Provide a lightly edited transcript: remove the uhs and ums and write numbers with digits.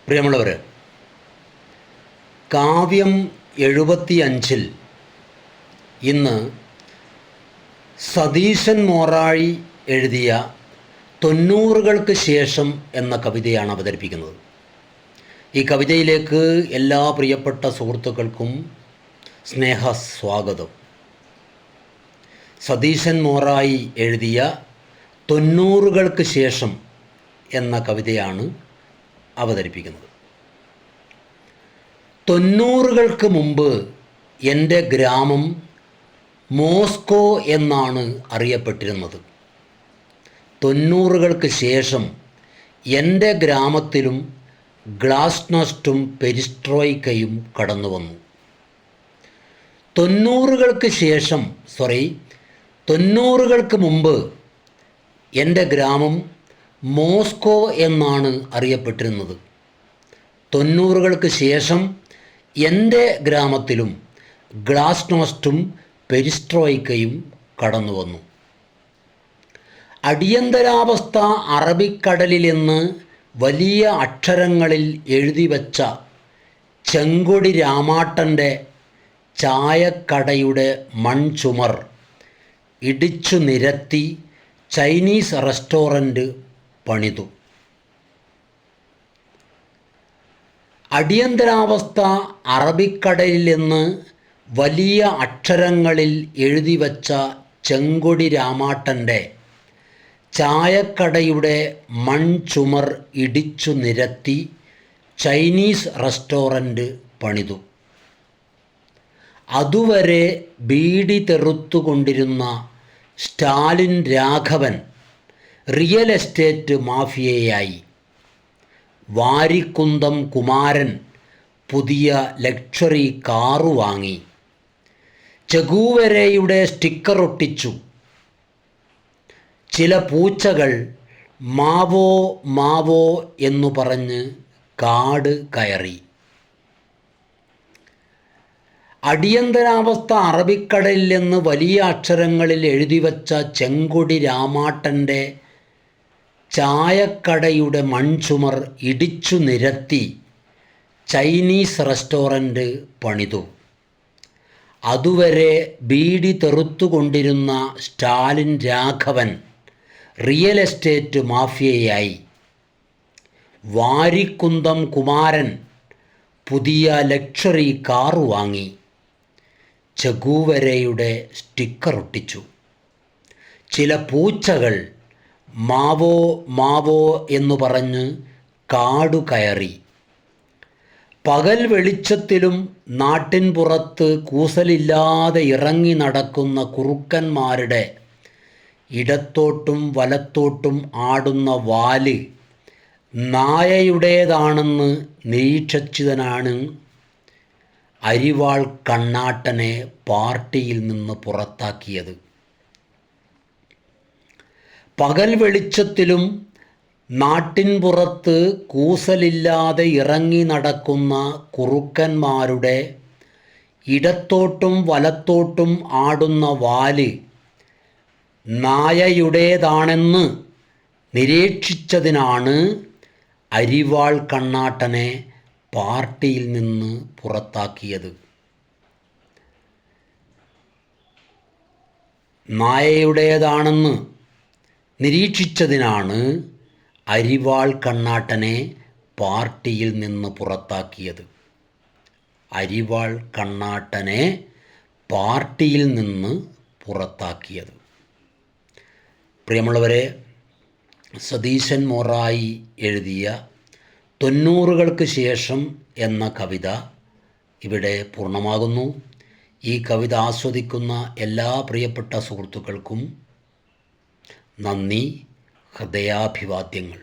പ്രിയമുള്ളവർ, കാവ്യം 75 ഇന്ന് സതീശൻ മോറാഴി എഴുതിയ 90കൾക്ക് ശേഷം എന്ന കവിതയാണ് അവതരിപ്പിക്കുന്നത്. ഈ കവിതയിലേക്ക് എല്ലാ പ്രിയപ്പെട്ട സുഹൃത്തുക്കൾക്കും സ്നേഹസ്വാഗതം. സതീശൻ മോറാഴി എഴുതിയ 90കൾക്ക് ശേഷം എന്ന കവിതയാണ് അവതരിപ്പിക്കുന്നത്. 90കൾക്ക് മുമ്പ് എൻ്റെ ഗ്രാമം മോസ്കോ എന്നാണ് അറിയപ്പെട്ടിരുന്നത്. 90കൾക്ക് ശേഷം എൻ്റെ ഗ്രാമത്തിലും ഗ്ലാസ്നോസ്റ്റും പെരിസ്ട്രോയിക്കയും കടന്നു വന്നു. 90കൾക്ക് മുമ്പ് എൻ്റെ ഗ്രാമം മോസ്കോ എന്നാണ് അറിയപ്പെട്ടിരുന്നത്. 90കൾക്ക് ശേഷം എൻ്റെ ഗ്രാമത്തിലും ഗ്ലാസ്നോസ്റ്റും പെരിസ്ട്രോയിക്കയും കടന്നു വന്നു. അടിയന്തരാവസ്ഥ അറബിക്കടലിലെന്ന് വലിയ അക്ഷരങ്ങളിൽ എഴുതി വച്ച ചെങ്കൊടി രാമാട്ടൻ്റെ ചായക്കടയുടെ മൺചുമർ ഇടിച്ചു നിരത്തി ചൈനീസ് റെസ്റ്റോറൻറ്റ് പണിതു. അടിയന്തരാവസ്ഥ അറബിക്കടലിലെന്ന് വലിയ അക്ഷരങ്ങളിൽ എഴുതി വച്ച ചെങ്കൊടി രാമാട്ടൻ്റെ ചായക്കടയുടെ മൺചുമർ ഇടിച്ചു നിരത്തി ചൈനീസ് റെസ്റ്റോറൻറ്റ് പണിതു. അതുവരെ ബീഡി തെറുത്തുകൊണ്ടിരുന്ന സ്റ്റാലിൻ രാഘവൻ റിയൽ എസ്റ്റേറ്റ് മാഫിയയായി. വാരിക്കുന്നം കുമാരൻ പുതിയ ലക്ഷറി കാറു വാങ്ങി. ചെഗൂവരയുടെ സ്റ്റിക്കർ ഒട്ടിച്ചു. ചില പൂച്ചകൾ മാവോ മാവോ എന്നു പറഞ്ഞ് കാട് കയറി. അടിയന്തരാവസ്ഥ അറബിക്കടലിലെന്ന് വലിയ അക്ഷരങ്ങളിൽ എഴുതി വച്ച ചെങ്കൊടി രാമാട്ടൻ്റെ ചായക്കടയുടെ മൺചുമർ ഇടിച്ചു നിരത്തി ചൈനീസ് റെസ്റ്റോറൻറ്റ് പണിതു. അതുവരെ ബീഡി തെറുത്തുകൊണ്ടിരുന്ന സ്റ്റാലിൻ രാഘവൻ റിയൽ എസ്റ്റേറ്റ് മാഫിയയായി. വാരിക്കുന്നം കുമാരൻ പുതിയ ലക്ഷറി കാറു വാങ്ങി. ചെഗൂവരയുടെ സ്റ്റിക്കർ ഒട്ടിച്ചു. ചില പൂച്ചകൾ മാവോ മാവോ എന്നു പറഞ്ഞ് കാടു കയറി. പകൽ വെളിച്ചത്തിലും നാട്ടിൻ പുറത്ത് കൂസലില്ലാതെ ഇറങ്ങി നടക്കുന്ന കുറുക്കന്മാരുടെ ഇടത്തോട്ടും വലത്തോട്ടും ആടുന്ന വാല് നായയുടേതാണെന്ന് നിരീക്ഷിച്ചതിനാണ് അരിവാൾ കണ്ണാട്ടനെ പാർട്ടിയിൽ നിന്ന് പുറത്താക്കിയത്. പകൽ വെളിച്ചത്തിലും നാട്ടിൻ പുറത്ത് കൂസലില്ലാതെ ഇറങ്ങി നടക്കുന്ന കുറുക്കന്മാരുടെ ഇടത്തോട്ടും വലത്തോട്ടും ആടുന്ന വാല് നായയുടേതാണെന്ന് നിരീക്ഷിച്ചതിനാണ് അരിവാൾ കണ്ണാട്ടനെ പാർട്ടിയിൽ നിന്ന് പുറത്താക്കിയത്. നായയുടേതാണെന്ന് നിരീക്ഷിച്ചതിനാണ് അരിവാൾ കണ്ണാട്ടനെ പാർട്ടിയിൽ നിന്ന് പുറത്താക്കിയത്. അരിവാൾ കണ്ണാട്ടനെ പാർട്ടിയിൽ നിന്ന് പുറത്താക്കിയത്. പ്രിയമുള്ളവരെ, സതീശൻ മോറാഴി എഴുതിയ 90കൾക്ക് ശേഷം എന്ന കവിത ഇവിടെ പൂർണ്ണമാകുന്നു. ഈ കവിത ആസ്വദിക്കുന്ന എല്ലാ പ്രിയപ്പെട്ട സുഹൃത്തുക്കൾക്കും നന്ദി, ഹൃദയാഭിവാദ്യങ്ങൾ.